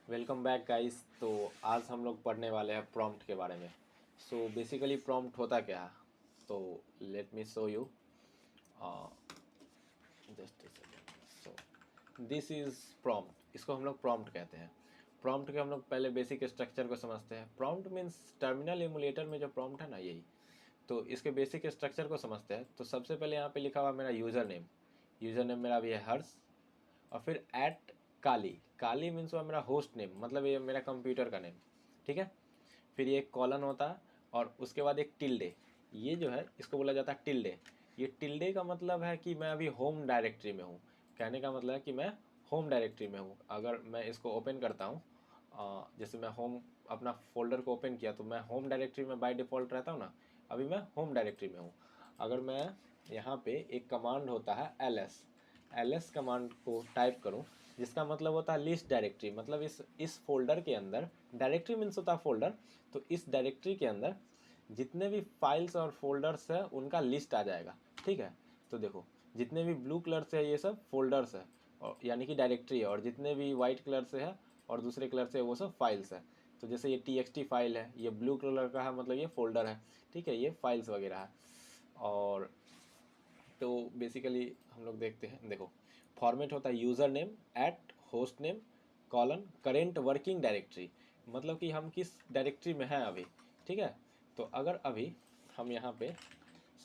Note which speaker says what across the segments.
Speaker 1: Welcome back guys. तो आज हम लोग पढ़ने वाले हैं प्रॉम्प्ट के बारे में। सो बेसिकली प्रॉम्प्ट होता क्या है, तो let me show you just so this is prompt. इसको हम लोग प्रॉम्प्ट कहते हैं। प्रॉम्प्ट के हम लोग पहले बेसिक स्ट्रक्चर को समझते हैं। प्रॉम्प्ट मीन्स टर्मिनल एमुलेटर में जो प्रॉम्प्ट है ना, यही। तो इसके बेसिक स्ट्रक्चर को समझते हैं। तो सबसे पहले यहाँ पे लिखा हुआ मेरा यूज़र नेम मेरा भी है हर्ष। और फिर एट काली, काली मीन्स हुआ मेरा होस्ट नेम, मतलब ये मेरा कंप्यूटर का नेम, ठीक है। फिर ये एक कॉलन होता है और उसके बाद एक टिल्डे। ये जो है इसको बोला जाता है टिल्डे। ये टिल्डे का मतलब है कि मैं अभी होम डायरेक्टरी में हूँ। कहने का मतलब है कि मैं होम डायरेक्टरी में हूँ। अगर मैं इसको ओपन करता हूँ, जैसे मैं होम अपना फोल्डर को ओपन किया तो मैं होम डायरेक्टरी में बाय डिफ़ॉल्ट रहता हूँ ना। अभी मैं होम डायरेक्टरी में हूँ। अगर मैं यहाँ पे एक कमांड होता है एल एस कमांड को टाइप करूँ, जिसका मतलब होता है लिस्ट डायरेक्टरी, मतलब इस फोल्डर के अंदर, डायरेक्टरी मीन्स होता है फोल्डर, तो इस डायरेक्टरी के अंदर जितने भी फाइल्स और फोल्डर्स है उनका लिस्ट आ जाएगा, ठीक है। तो देखो, जितने भी ब्लू कलर से है ये सब फोल्डर्स है, और यानी कि डायरेक्टरी है, और जितने भी वाइट कलर से है और दूसरे कलर से वो सब फाइल्स है। तो जैसे ये TXT फाइल है, ये ब्लू कलर का है, मतलब ये फोल्डर है, ठीक है, ये फाइल्स वगैरह है। और तो बेसिकली हम लोग देखते हैं, देखो फॉर्मेट होता है user name at host name colon current working directory, मतलब कि हम किस डायरेक्टरी में हैं अभी, ठीक है। तो अगर अभी हम यहाँ पे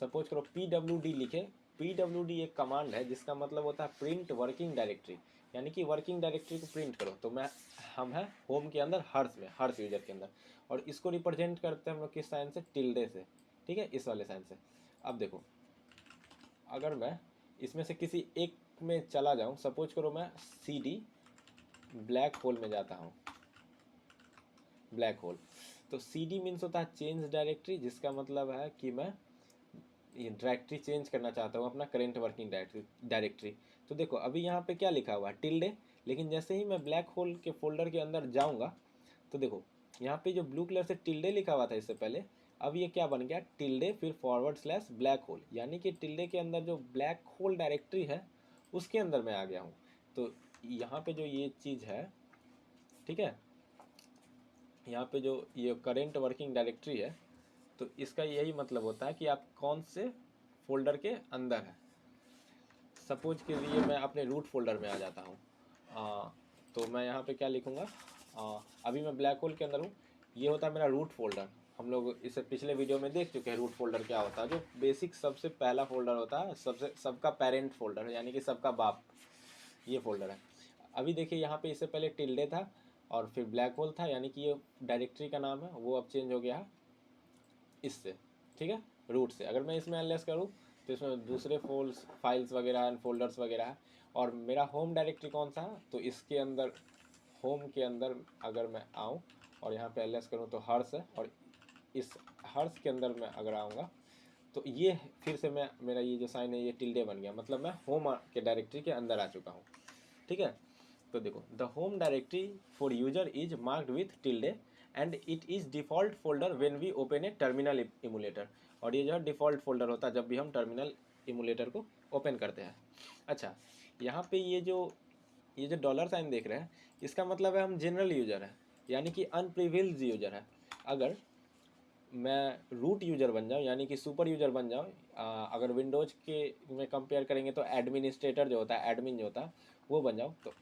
Speaker 1: सपोज करो PWD लिखे, PWD एक कमांड है जिसका मतलब होता है प्रिंट वर्किंग डायरेक्टरी, यानी कि वर्किंग डायरेक्टरी को प्रिंट करो। तो हम हैं होम के अंदर, हर्ष में, हर्ष यूजर के अंदर, और इसको रिप्रेजेंट करते हैं हम लोग किस साइन से, टिल्डे से, ठीक है, इस वाले साइन से। अब देखो, अगर मैं इसमें से किसी एक में चला जाऊं, सपोज करो मैं CD ब्लैक होल में जाता हूं, ब्लैक होल। तो CD मीन्स होता है चेंज डायरेक्टरी, जिसका मतलब है कि मैं ये डायरेक्टरी चेंज करना चाहता हूँ, अपना करेंट वर्किंग डायरेक्टरी। तो देखो अभी यहाँ पे क्या लिखा हुआ है, टिल्डे, लेकिन जैसे ही मैं ब्लैक होल के फोल्डर के अंदर जाऊँगा तो देखो यहाँ पे जो ब्लू कलर से टिल्डे लिखा हुआ था इससे पहले, अब ये क्या बन गया, टिल्डे फिर फॉरवर्ड स्लैश ब्लैक होल, यानी कि टिल्डे के अंदर जो ब्लैक होल डायरेक्टरी है उसके अंदर मैं आ गया हूँ। तो यहाँ पे जो ये चीज़ है, ठीक है, यहाँ पे जो ये करेंट वर्किंग डायरेक्टरी है, तो इसका यही मतलब होता है कि आप कौन से फोल्डर के अंदर है। सपोज के लिए मैं अपने रूट फोल्डर में आ जाता हूँ, तो मैं यहाँ पे क्या लिखूँगा, अभी मैं ब्लैक होल के अंदर हूँ, ये होता है मेरा रूट फोल्डर। हम लोग इसे पिछले वीडियो में देख चुके हैं, रूट फोल्डर क्या होता है। जो बेसिक सबसे पहला फोल्डर होता है, सबका पेरेंट फोल्डर, यानी कि सबका बाप, ये फोल्डर है। अभी देखिए यहाँ पे इससे पहले टिल्डे था और फिर ब्लैक होल था, यानी कि ये डायरेक्टरी का नाम है, वो अब चेंज हो गया है इससे, ठीक है, रूट से। अगर मैं इसमें एलएस करूँ तो इसमें दूसरे फाइल्स वगैरह एंड फोल्डर्स वगैरह है। और मेरा होम डायरेक्टरी कौन सा है, तो इसके अंदर, होम के अंदर अगर मैं आऊँ और यहाँ पे एलएस करूँ तो हर्ष है, और इस हर्ष के अंदर मैं अगर आऊँगा तो ये फिर से मैं, मेरा ये जो साइन है ये टिल्डे बन गया, मतलब मैं होम के डायरेक्टरी के अंदर आ चुका हूँ, ठीक है। तो देखो, the home directory for user is marked with tilde and it is default folder when we open a terminal emulator. और ये जो है डिफ़ॉल्ट फोल्डर होता है जब भी हम टर्मिनल इमुलेटर को ओपन करते हैं। अच्छा, यहाँ पे ये जो डॉलर साइन देख रहे हैं, इसका मतलब है हम जनरल यूजर हैं, यानी कि अनप्रिविलेज्ड यूजर है। अगर मैं रूट यूज़र बन जाऊँ, यानी कि सुपर यूज़र बन जाऊँ, अगर विंडोज़ के में कंपेयर करेंगे तो एडमिनिस्ट्रेटर जो होता है, एडमिन जो होता है, वो बन जाऊँ, तो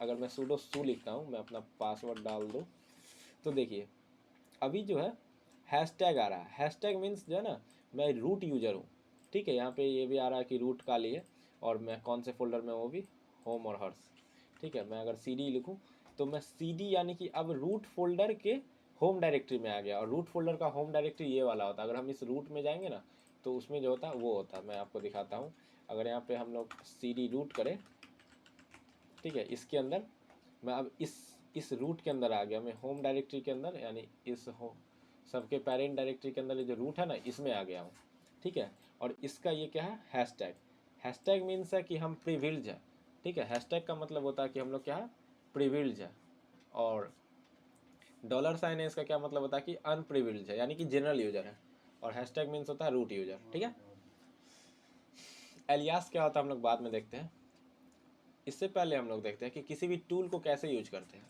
Speaker 1: अगर मैं सूडो सू लिखता हूँ, मैं अपना पासवर्ड डाल दूँ, तो देखिए अभी जो है हैशटैग आ रहा है। हैशटैग मीन्स जो है ना, मैं रूट यूज़र हूँ, ठीक है। यहाँ पे ये भी आ रहा है कि रूट काली है, और मैं कौन से फोल्डर में, वो भी होम और हर्ष, ठीक है। मैं अगर CD लिखूँ तो मैं CD यानी कि अब रूट फोल्डर के होम डायरेक्टरी में आ गया, और रूट फोल्डर का होम डायरेक्टरी ये वाला होता है। अगर हम इस रूट में जाएंगे ना तो उसमें जो होता है वो होता है, मैं आपको दिखाता हूँ। अगर यहाँ पे हम लोग CD रूट करें, ठीक है, इसके अंदर मैं अब इस रूट के अंदर आ गया, मैं होम डायरेक्टरी के अंदर, यानी इस होम सबके पेरेंट डायरेक्टरी के अंदर जो रूट है ना, इसमें आ गया हूँ, ठीक है। और इसका ये क्या है, हैशटैग। हैशटैग मीन्स है कि हम प्रिविलेज है, ठीक है। हैशटैग का मतलब होता है कि हम लोग क्या है, प्रिविलेज है। और डॉलर साइन है, इसका क्या मतलब होता है कि अनप्रिविलेज है, यानी कि जनरल यूजर है। और हैशटैग मीन्स होता है रूट यूजर, ठीक है। एलियास क्या होता है हम लोग बाद में देखते हैं। इससे पहले हम लोग देखते हैं कि किसी भी टूल को कैसे यूज करते हैं।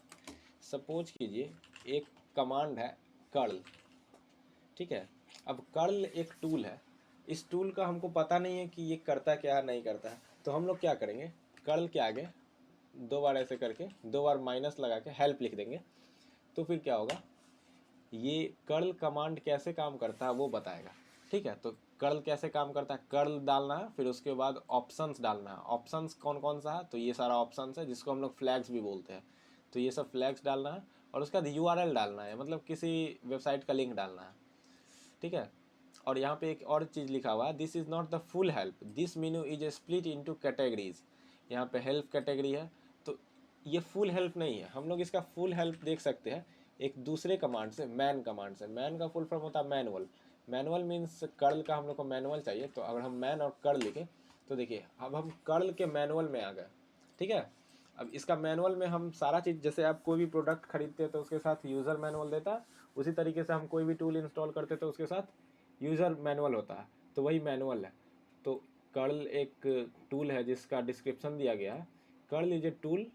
Speaker 1: सपोज कीजिए एक कमांड है कर्ल, ठीक है। अब कर्ल एक टूल है, इस टूल का हमको पता नहीं है कि ये करता क्या नहीं करता है, तो हम लोग क्या करेंगे, कर्ल के आगे 2 बार ऐसे करके 2 बार माइनस लगा के हेल्प लिख देंगे, तो फिर क्या होगा, ये कर्ल कमांड कैसे काम करता है वो बताएगा, ठीक है। तो कर्ल कैसे काम करता है, कर्ल डालना है, फिर उसके बाद ऑप्शंस डालना है। ऑप्शंस कौन कौन सा है, तो ये सारा ऑप्शंस है जिसको हम लोग फ्लैग्स भी बोलते हैं, तो ये सब फ्लैग्स डालना है। और उसके बाद यूआरएल डालना है, मतलब किसी वेबसाइट का लिंक डालना है, ठीक है। और यहाँ पे एक और चीज़ लिखा हुआ है, this is not the full help, this menu is split into categories. यहाँ पे हेल्प कैटेगरी है, तो ये फुल हेल्प नहीं है। हम लोग इसका फुल हेल्प देख सकते हैं एक दूसरे कमांड से, मैन कमांड से। मैन का फुल फॉर्म होता है मैनुअल। मैनुअल मीन्स कर्ल का हम लोग को मैनुअल चाहिए, तो अगर हम मैन और कर्ल लिखें तो देखिए अब हम कर्ल के मैनुअल में आ गए, ठीक है। अब इसका मैनुअल में हम सारा चीज़, जैसे आप कोई भी प्रोडक्ट खरीदते हैं तो उसके साथ यूज़र मैनुअल देता है, उसी तरीके से हम कोई भी टूल इंस्टॉल करते हैं तो उसके साथ यूज़र मैनुअल होता है, तो वही मैनुअल है। तो कर्ल एक टूल है जिसका डिस्क्रिप्शन दिया गया है, curl is a tool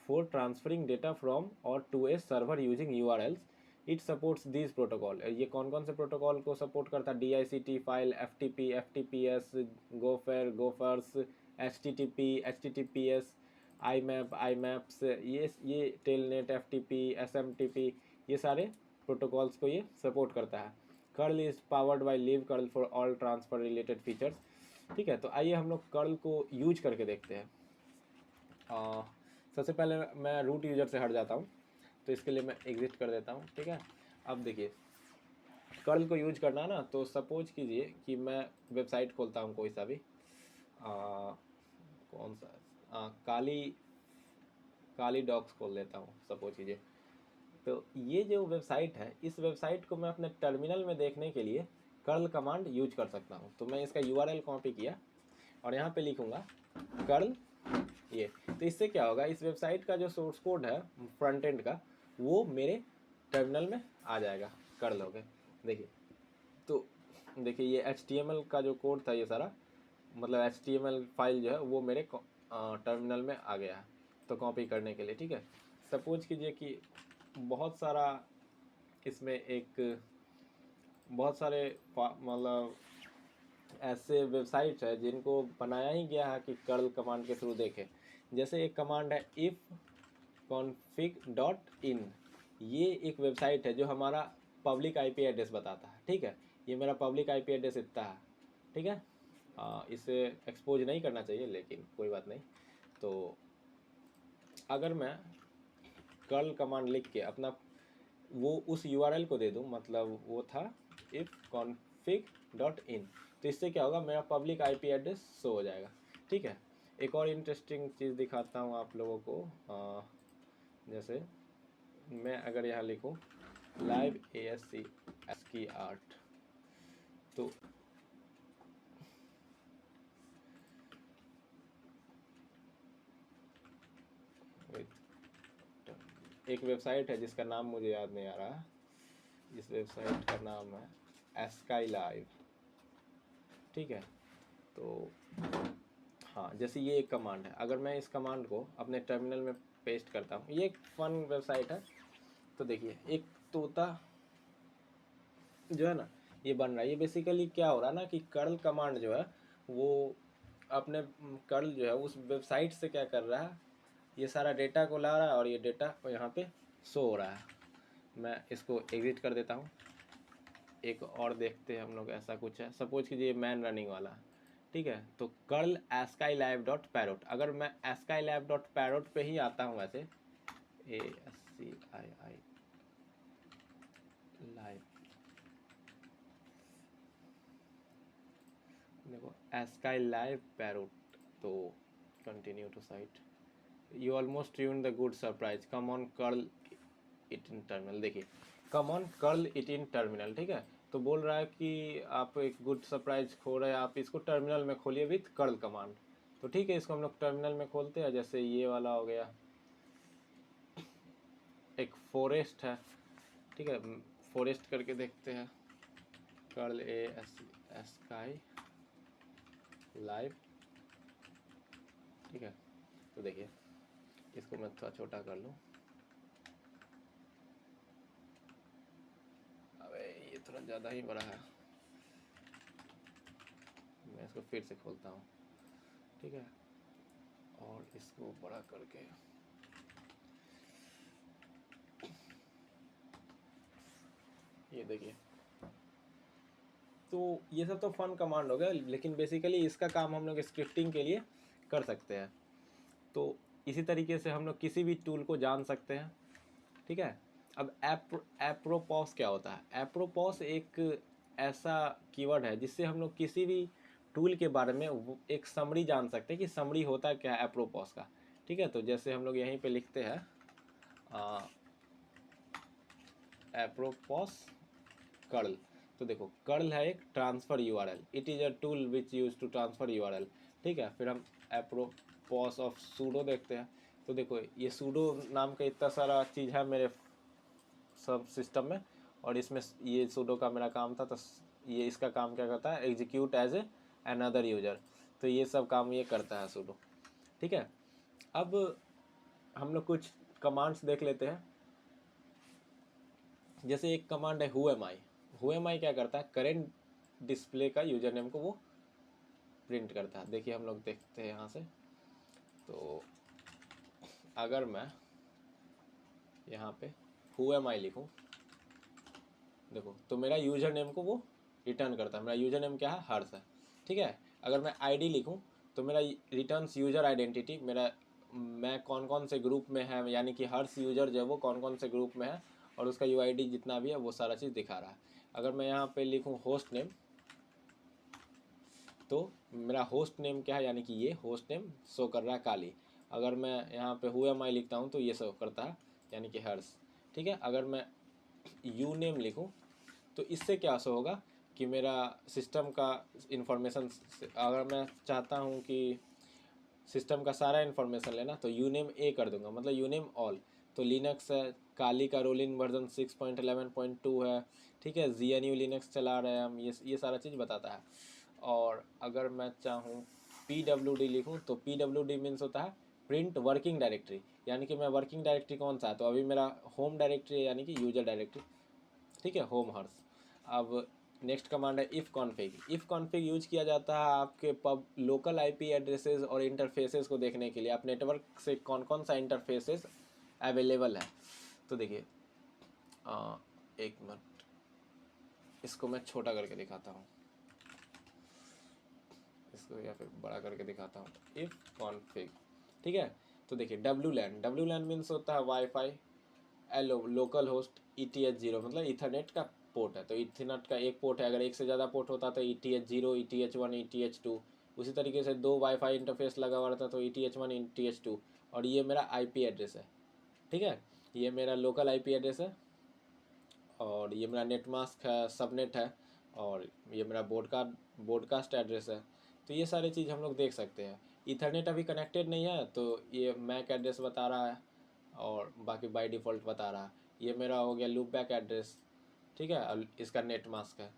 Speaker 1: for transferring data from और to a server using URLs, it supports this protocol. ये कौन कौन से प्रोटोकॉल को सपोर्ट करता है, DICT file, FTP, FTPS, Gopher, Gophers, HTTP, HTTPS, IMAP, ये टेलनेट, FTP, SMTP, ये सारे प्रोटोकॉल्स को ये सपोर्ट करता है। Curl is powered by live curl for all transfer related features, ठीक है। तो आइए हम लोग कर्ल को यूज करके देखते हैं। सबसे पहले मैं रूट यूज़र से हट जाता हूँ, तो इसके लिए मैं एग्जिट कर देता हूँ, ठीक है। अब देखिए कर्ल को यूज करना ना, तो सपोज कीजिए कि मैं वेबसाइट खोलता हूँ कोई सा भी, कौन सा, काली काली डॉक्स खोल लेता हूँ सपोज कीजिए। तो ये जो वेबसाइट है, इस वेबसाइट को मैं अपने टर्मिनल में देखने के लिए कर्ल कमांड यूज कर सकता हूँ। तो मैं इसका URL कॉपी किया और यहाँ पे लिखूँगा कर्ल ये, तो इससे क्या होगा, इस वेबसाइट का जो सोर्स कोड है फ्रंट एंड का, वो मेरे टर्मिनल में आ जाएगा कर्ल हो गए। देखिए, तो देखिए ये HTML का जो कोड था, ये सारा मतलब HTML फाइल जो है वो मेरे टर्मिनल में आ गया है, तो कॉपी करने के लिए, ठीक है। सपोज कीजिए कि बहुत सारा इसमें बहुत सारे मतलब ऐसे वेबसाइट्स है जिनको बनाया ही गया है कि कर्ल कमांड के थ्रू देखें। जैसे एक कमांड है if config.in, ये एक वेबसाइट है जो हमारा पब्लिक IP एड्रेस बताता है, ठीक है। ये मेरा पब्लिक IP एड्रेस इतना है, ठीक है। इसे एक्सपोज नहीं करना चाहिए लेकिन कोई बात नहीं। तो अगर मैं कर्ल कमांड लिख के अपना वो उस URL को दे दूँ, मतलब वो था if config.in, तो इससे क्या होगा, मेरा पब्लिक IP एड्रेस शो हो जाएगा, ठीक है। एक और इंटरेस्टिंग चीज़ दिखाता हूँ आप लोगों को। जैसे मैं अगर यहाँ लिखूँ लाइव ASCII आर्ट, तो एक वेबसाइट है जिसका नाम मुझे याद नहीं आ रहा, इस वेबसाइट का नाम है ASCII लाइव, ठीक है। तो हाँ, जैसे ये एक कमांड है, अगर मैं इस कमांड को अपने टर्मिनल में पेस्ट करता हूँ, ये एक फन वेबसाइट है। तो देखिए एक तोता जो है ना, ये बन रहा है। ये बेसिकली क्या हो रहा है ना कि कर्ल कमांड जो है वो अपने कर्ल जो है उस वेबसाइट से क्या कर रहा है, ये सारा डेटा को ला रहा है और ये डेटा यहाँ पे शो हो रहा है। मैं इसको एग्जिट कर देता हूँ। एक और देखते हैं हम लोग, ऐसा कुछ है, सपोज कीजिए मैन रनिंग वाला, ठीक है। तो curl ASCII live dot parrot, अगर मैं ASCII live डॉट पैरोट पे ही आता हूँ, वैसे ASCII लाइव, देखो ASCII live पैरोट, तो continue to site, you almost tune the good surprise, come on curl it in terminal. देखिए come on curl it in terminal, ठीक है। तो बोल रहा है कि आप एक गुड सरप्राइज खो रहे हैं, आप इसको टर्मिनल में खोलिए विथ कर्ल कमांड। तो ठीक है, इसको हम लोग टर्मिनल में खोलते हैं। जैसे ये वाला हो गया, एक फॉरेस्ट है, ठीक है, फॉरेस्ट करके देखते हैं, कर्ल ASCII लाइव, ठीक है। तो देखिए इसको मैं थोड़ा छोटा कर लूँ, थोड़ा ज़्यादा ही बड़ा है, मैं इसको फिर से खोलता हूँ, ठीक है, और इसको बड़ा करके ये देखिए। तो ये सब तो फन कमांड हो गया, लेकिन बेसिकली इसका काम हम लोग स्क्रिप्टिंग के लिए कर सकते हैं। तो इसी तरीके से हम लोग किसी भी टूल को जान सकते हैं, ठीक है। अब एप्रोपॉस क्या होता है? एप्रोपॉस एक ऐसा कीवर्ड है जिससे हम लोग किसी भी टूल के बारे में एक समरी जान सकते हैं कि समरी होता क्या है एप्रोपॉस का, ठीक है। तो जैसे हम लोग यहीं पे लिखते हैं एप्रोपॉस कर्ल, तो देखो कर्ल है एक transfer URL, it is a tool which use to transfer URL, ठीक है। फिर हम एप्रोपॉस ऑफ सूडो देखते हैं, तो देखो ये सूडो नाम का इतना सारा चीज़ है मेरे सब सिस्टम में, और इसमें ये सूडो का मेरा काम था, तो ये इसका काम क्या करता है, execute as a another user, तो ये सब काम ये करता है सूडो, ठीक है। अब हम लोग कुछ कमांड्स देख लेते हैं। जैसे एक कमांड है हु एम आई क्या करता है, करेंट डिस्प्ले का यूजर नेम को वो प्रिंट करता है। देखिए हम लोग देखते हैं यहाँ से, तो अगर मैं यहाँ पे हु एम आई लिखूँ, देखो तो मेरा यूजर नेम को वो रिटर्न करता है। मेरा यूजर नेम क्या है, हर्ष है, ठीक है। अगर मैं आईडी लिखूँ तो मेरा रिटर्न्स यूजर आइडेंटिटी, मेरा मैं कौन कौन से ग्रुप में है, यानी कि हर्ष यूजर जो है वो कौन कौन से ग्रुप में है, और उसका यूआईडी जितना भी है वो सारा चीज़ दिखा रहा है। अगर मैं यहाँ पे लिखूँ होस्ट नेम, तो मेरा होस्ट नेम क्या है, यानी कि ये होस्ट नेम शो कर रहा है काली। अगर मैं यहाँ पे हु एम आई लिखता हूँ तो ये शो करता है, यानी कि हर्ष, ठीक है। अगर मैं यू नेम लिखूँ तो इससे क्या शो होगा कि मेरा सिस्टम का इंफॉर्मेशन, अगर मैं चाहता हूँ कि सिस्टम का सारा इन्फॉर्मेशन लेना तो यू नेम ए कर दूंगा, मतलब यू नेम ऑल। तो लिनक्स है, काली का रोलिंग वर्जन 6.11.2 है, ठीक है। GNU लिनक्स चला रहे हैं हम, ये सारा चीज़ बताता है। और अगर मैं चाहूँ PWD लिखूँ तो PWD मीन्स होता है प्रिंट वर्किंग डायरेक्टरी, यानी कि मैं वर्किंग डायरेक्टरी कौन सा है, तो अभी मेरा होम डायरेक्टरी है, यानी कि यूजर डायरेक्टरी, ठीक है, होम हर्ष। अब नेक्स्ट कमांड है if config. If config use किया जाता है आपके पब लोकल आईपी एड्रेसेस और इंटरफेसेस को देखने के लिए, आप नेटवर्क से कौन कौन सा इंटरफेसेस अवेलेबल है। तो देखिए एक मिनट, इसको मैं छोटा करके दिखाता हूँ, इसको या फिर बड़ा करके दिखाता हूँ। इफ़ कॉन्फिग, ठीक है। तो देखिए डब्ल्यू लैन मीन्स होता है wifi, yellow local host, ETH0 मतलब इथरनेट का पोर्ट है। तो इथरनेट का एक पोर्ट है, अगर एक से ज़्यादा पोर्ट होता तो ETH0, ETH1, ETH2, उसी तरीके से दो वाईफाई इंटरफेस लगा हुआ रहता तो ETH1, ETH2। और ये मेरा आईपी एड्रेस है, ठीक है, ये मेरा लोकल आईपी एड्रेस है, और ये मेरा नेटमास्क है, सबनेट है, और ये मेरा ब्रॉडकास्ट एड्रेस है। तो ये सारी चीज़ हम लोग देख सकते हैं। इथरनेट अभी कनेक्टेड नहीं है तो ये मैक एड्रेस बता रहा है, और बाकी बाय डिफ़ॉल्ट बता रहा है। ये मेरा हो गया लूप बैक एड्रेस, ठीक है, और इसका नेट मास्क है।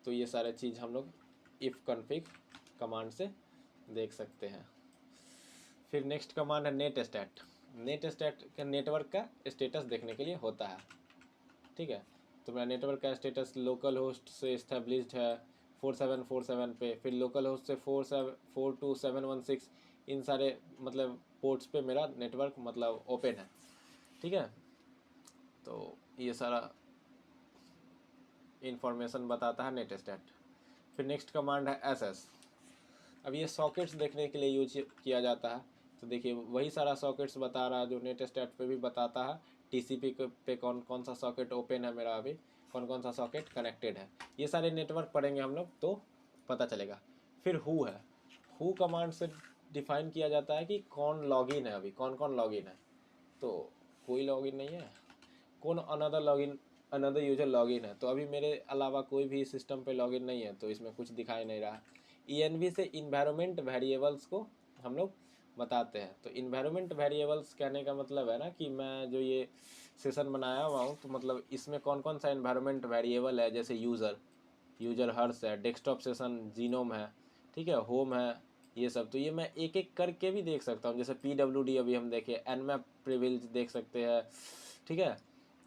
Speaker 1: तो ये सारे चीज़ हम लोग इफ़ कॉन्फिग कमांड से देख सकते हैं। फिर नेक्स्ट कमांड है नेट स्टैट। नेट स्टैट का नेटवर्क का स्टेटस देखने के लिए होता है, ठीक है। तो मेरा नेटवर्क का स्टेटस लोकल होस्ट से इस्टेब्लिश्ड है 4747 पे, फिर लोकल होस्ट से 42716, इन सारे मतलब पोर्ट्स पे मेरा नेटवर्क मतलब ओपन है, ठीक है। तो ये सारा इंफॉर्मेशन बताता है नेट स्टैट। फिर नेक्स्ट कमांड है SS। अब ये सॉकेट्स देखने के लिए यूज किया जाता है। तो देखिए वही सारा सॉकेट्स बता रहा है जो नेट स्टैट पे भी बताता है, TCP पे कौन कौन सा सॉकेट ओपन है मेरा, अभी कौन कौन सा सॉकेट कनेक्टेड है। ये सारे नेटवर्क पढ़ेंगे हम लोग तो पता चलेगा। फिर हु है, हु कमांड से डिफाइन किया जाता है कि कौन लॉगिन है, अभी कौन कौन लॉगिन है। तो कोई लॉगिन नहीं है, कौन अनदर यूजर लॉगिन है, तो अभी मेरे अलावा कोई भी सिस्टम पे लॉगिन नहीं है, तो इसमें कुछ दिखाई नहीं रहा। ENV से इन्वायरमेंट वेरिएबल्स को हम लोग बताते हैं। तो इन्वायरमेंट वेरिएबल्स कहने का मतलब है ना कि मैं जो ये सेशन बनाया हुआ हूँ तो मतलब इसमें कौन कौन सा इन्वायरमेंट वेरिएबल है, जैसे यूज़र हर्ष है, डेस्कटॉप सेशन जीनोम है, ठीक है, होम है, ये सब। तो ये मैं एक एक करके भी देख सकता हूँ। जैसे PWD अभी हम देखें, nmap प्रिविलेज देख सकते हैं, ठीक है।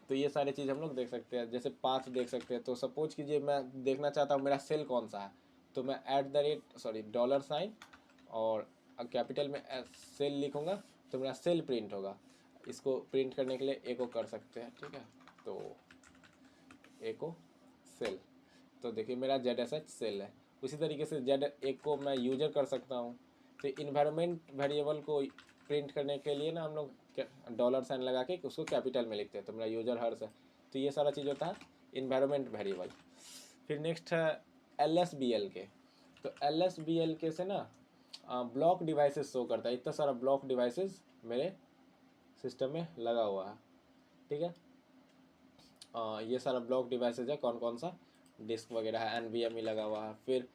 Speaker 1: तो ये सारी चीज़ हम लोग देख सकते हैं, जैसे पाथ देख सकते हैं। तो सपोज कीजिए मैं देखना चाहता हूँ मेरा सेल कौन सा है, तो मैं $, और कैपिटल में सेल लिखूँगा तो मेरा सेल प्रिंट होगा। इसको प्रिंट करने के लिए एको कर सकते हैं, ठीक है। तो एको सेल, तो देखिए मेरा ZSH सेल है। उसी तरीके से Z1 को मैं यूजर कर सकता हूँ। तो इन्वायरमेंट वेरिएबल को प्रिंट करने के लिए ना हम लोग $साइन लगा के उसको कैपिटल में लिखते हैं। तो मेरा यूजर हर्स है। तो ये सारा चीज़ होता है इन्वायरमेंट वेरिएबल। फिर नेक्स्ट है LSBLK। तो LSBLK से ना ब्लॉक डिवाइसेस शो करता है। इतना सारा ब्लॉक डिवाइसेस मेरे सिस्टम में लगा हुआ है, ठीक है। ये सारा ब्लॉक डिवाइसेज है, कौन कौन सा, डिस्क वगैरह है, NVMe लगा हुआ है। फिर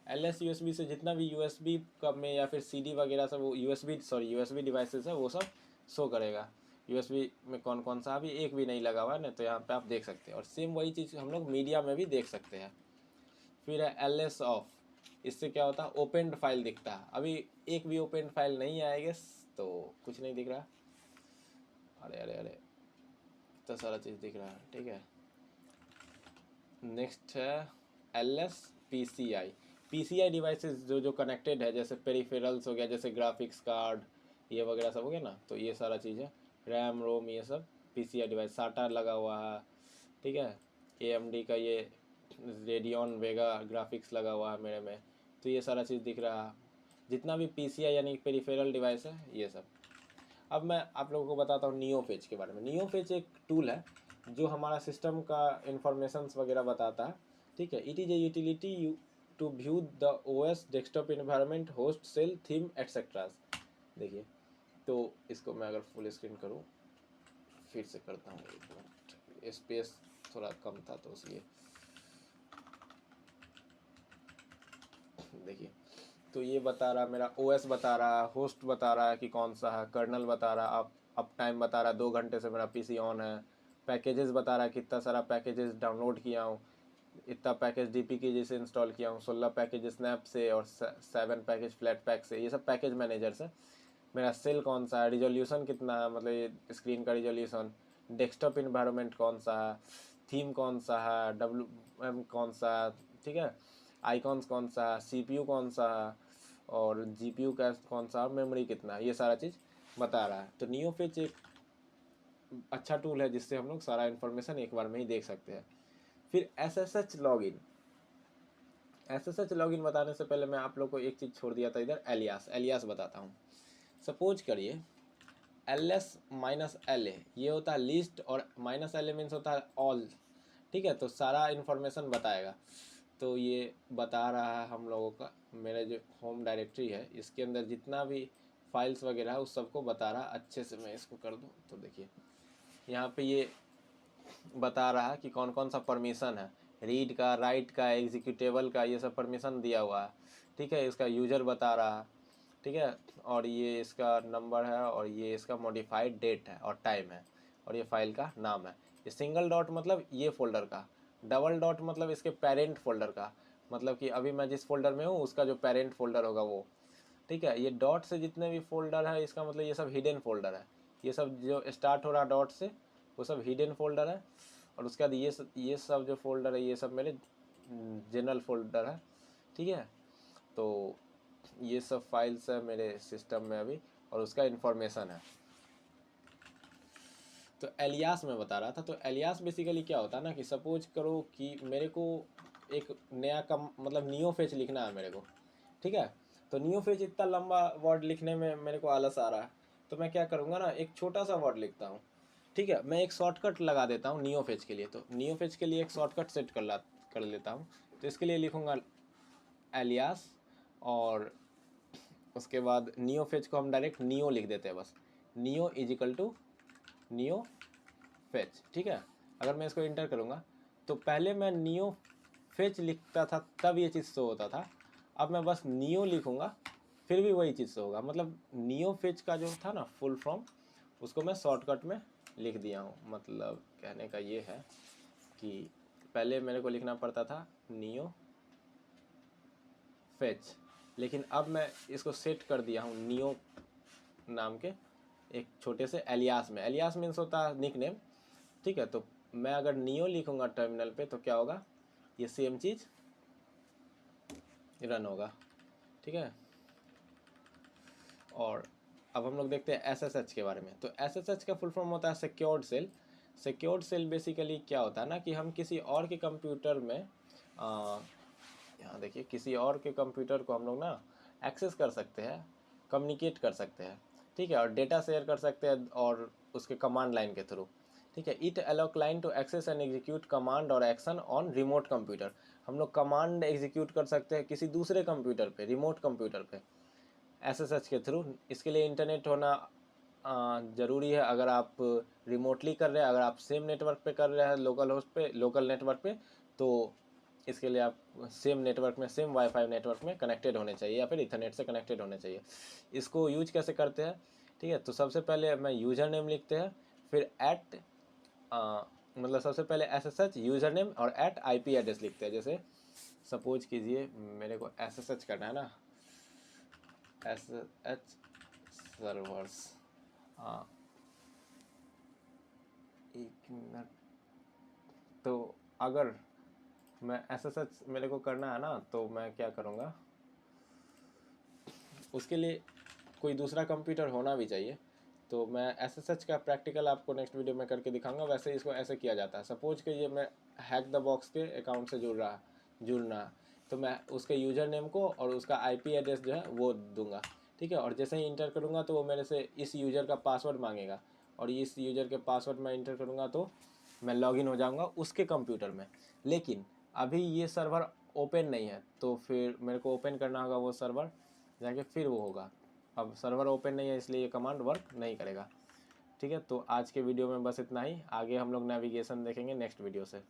Speaker 1: LS USB से जितना भी USB का में या फिर CD वगैरह सब वो USB डिवाइसेस है वो सब शो करेगा। USB में कौन कौन सा, अभी एक भी नहीं लगा हुआ है ना, तो यहाँ पे आप देख सकते हैं। और सेम वही चीज़ हम लोग मीडिया में भी देख सकते हैं। फिर है LS ऑफ, इससे क्या होता है, ओपनड फाइल दिखता है। अभी एक भी ओपन फाइल नहीं आएगा तो कुछ नहीं दिख रहा। अरे अरे अरे, इतना सारा चीज़ दिख रहा है, ठीक है। नेक्स्ट है PCI डिवाइसेस जो कनेक्टेड है, जैसे पेरिफेरल्स हो गया, जैसे ग्राफिक्स कार्ड ये वगैरह सब हो गया ना, तो ये सारा चीज़ है, रैम रोम ये सब PCI डिवाइस। साटा लगा हुआ है, ठीक है। AMD का ये रेडियन वेगा ग्राफिक्स लगा हुआ है मेरे में। तो ये सारा चीज़ दिख रहा है, जितना भी PCI यानी पेरिफेरल डिवाइस है ये सब। अब मैं आप लोगों को बताता हूँ नियोफेज के बारे में। नियोफेज एक टूल है जो हमारा सिस्टम का इंफॉर्मेशंस वगैरह बताता है, ठीक है। It is a utility to view the OS desktop environment host shell theme etceteras. देखिए, तो इसको मैं अगर फुल स्क्रीन करूँ, फिर से करता हूँ, एक मिनट, स्पेस थोड़ा कम था तो इसलिए। देखिए, तो ये बता रहा मेरा OS बता रहा, होस्ट बता रहा है कि कौन सा है, कर्नल बता रहा, अप टाइम बता रहा, 2 घंटे से मेरा PC ऑन है। पैकेजेस बता रहा है कितना सारा पैकेजेस डाउनलोड किया हूँ, इतना पैकेज DPK जैसे इंस्टॉल किया हूँ, 16 पैकेज स्नैप से और 7 पैकेज फ्लैट पैक से। ये सब पैकेज मैनेजर्स है। मेरा सेल कौन सा है, रिजोल्यूशन कितना है, मतलब ये स्क्रीन का रिजोल्यूशन, डेस्कटॉप इन्वायरमेंट कौन सा है, थीम कौन सा है, WM कौन सा है, ठीक है, आइकॉन्स कौन सा है, CPU कौन सा है, और GPU का कौन सा, मेमोरी कितना है, ये सारा चीज़ बता रहा है। तो नियोफेज एक अच्छा टूल है जिससे हम लोग सारा इन्फॉर्मेशन एक बार में ही देख सकते हैं। फिर SSH लॉगिन बताने से पहले मैं आप लोग को एक चीज़ छोड़ दिया था इधर, एलियास बताता हूँ। सपोज करिए LS-LA ये होता है लिस्ट, और -LA मीन्स होता है ऑल, ठीक है। तो सारा इन्फॉर्मेशन बताएगा। तो ये बता रहा है हम लोगों का, मेरा जो होम डायरेक्टरी है इसके अंदर जितना भी फाइल्स वगैरह है उस सबको बता रहा। अच्छे से मैं इसको कर दूँ तो देखिए, यहाँ पे ये बता रहा है कि कौन कौन सा परमिशन है, रीड का, राइट का, एग्जीक्यूटेबल का, ये सब परमिशन दिया हुआ है, ठीक है। इसका यूजर बता रहा है, ठीक है। और ये इसका नंबर है, और ये इसका मॉडिफाइड डेट है और टाइम है, और ये फाइल का नाम है। ये सिंगल डॉट मतलब ये फोल्डर का, डबल डॉट मतलब इसके पेरेंट फोल्डर का, मतलब कि अभी मैं जिस फोल्डर में हूँ उसका जो पेरेंट फोल्डर होगा वो, ठीक है। ये डॉट से जितने भी फोल्डर है इसका मतलब ये सब हिडन फोल्डर है। ये सब जो स्टार्ट हो रहा है डॉट से वो सब हिडन फोल्डर है। और उसके बाद ये सब जो फोल्डर है ये सब मेरे जनरल फोल्डर है, ठीक है। तो ये सब फाइल्स है मेरे सिस्टम में अभी, और उसका इन्फॉर्मेशन है। तो एलियास में बता रहा था। तो एलियास बेसिकली क्या होता है ना, कि सपोज करो कि मेरे को एक नया कम मतलब नियोफेज लिखना है मेरे को, ठीक है। तो नियोफेज इतना लंबा वर्ड लिखने में मेरे को आलस आ रहा है, तो मैं क्या करूँगा ना, एक छोटा सा वर्ड लिखता हूँ, ठीक है। मैं एक शॉर्टकट लगा देता हूँ नियोफेज के लिए। तो नियोफेज के लिए एक शॉर्टकट सेट कर लेता हूँ। तो इसके लिए लिखूँगा एलियास, और उसके बाद नियोफेज को हम डायरेक्ट नियो लिख देते हैं बस, नियो इज इक्वल टू नियो फेच, ठीक है। अगर मैं इसको इंटर करूँगा तो पहले मैं नियो फेच लिखता था तब ये चीज़ शो होता था। अब मैं बस नियो लिखूँगा फिर भी वही चीज़ शो होगा। मतलब नियो फेच का जो था ना फुल फॉर्म, उसको मैं शॉर्टकट में लिख दिया हूँ। मतलब कहने का ये है कि पहले मेरे को लिखना पड़ता था नियो फेच, लेकिन अब मैं इसको सेट कर दिया हूँ नियो नाम के एक छोटे से एलियास में, एलियास मीन्स होता है निक नेम, ठीक है। तो मैं अगर नियो लिखूंगा टर्मिनल पे तो क्या होगा, ये सेम चीज़ रन होगा, ठीक है। और अब हम लोग देखते हैं SSH के बारे में। तो SSH का फुल फॉर्म होता है secured shell. Secured shell basically क्या होता है ना कि हम किसी और के कंप्यूटर में यहाँ देखिए, किसी और के कंप्यूटर को हम लोग ना एक्सेस कर सकते हैं, कम्युनिकेट कर सकते हैं, ठीक है, और डेटा शेयर कर सकते हैं और उसके कमांड लाइन के थ्रू, ठीक है। It allow client to access and execute command और एक्शन ऑन रिमोट कंप्यूटर। हम लोग कमांड एग्जीक्यूट कर सकते हैं किसी दूसरे कंप्यूटर पे, रिमोट कंप्यूटर पे, SSH के थ्रू। इसके लिए इंटरनेट होना ज़रूरी है। अगर आप रिमोटली कर रहे हैं, अगर आप सेम नेटवर्क पे कर रहे हैं, लोकल होस्ट पे, लोकल नेटवर्क पे, तो इसके लिए आप सेम नेटवर्क में, सेम वाईफाई नेटवर्क में कनेक्टेड होने चाहिए या फिर इथरनेट से कनेक्टेड होने चाहिए। इसको यूज कैसे करते हैं, ठीक है। तो सबसे पहले मैं यूज़र नेम लिखते हैं, फिर मतलब सबसे पहले SSH यूज़र नेम और IP एड्रेस लिखते हैं। जैसे सपोज कीजिए मेरे को SSH करना है ना, SSH सर्वर्स, हाँ एक मिनट। तो अगर मैं SSH मेरे को करना है ना, तो मैं क्या करूँगा, उसके लिए कोई दूसरा कंप्यूटर होना भी चाहिए। तो मैं SSH का प्रैक्टिकल आपको नेक्स्ट वीडियो में करके दिखाऊंगा। वैसे इसको ऐसे किया जाता है। सपोज कि ये मैं हैक द बॉक्स के अकाउंट से जुड़ना है, तो मैं उसके यूज़र नेम को और उसका IP एड्रेस जो है वो दूंगा, ठीक है। और जैसे ही इंटर करूँगा तो वो मेरे से इस यूज़र का पासवर्ड मांगेगा, और इस यूज़र के पासवर्ड मैं इंटर करूँगा तो मैं लॉगिन हो जाऊँगा उसके कंप्यूटर में। लेकिन अभी ये सर्वर ओपन नहीं है, तो फिर मेरे को ओपन करना होगा वो सर्वर जाके, फिर वो होगा। अब सर्वर ओपन नहीं है इसलिए ये कमांड वर्क नहीं करेगा, ठीक है। तो आज के वीडियो में बस इतना ही। आगे हम लोग नेविगेशन देखेंगे नेक्स्ट वीडियो से।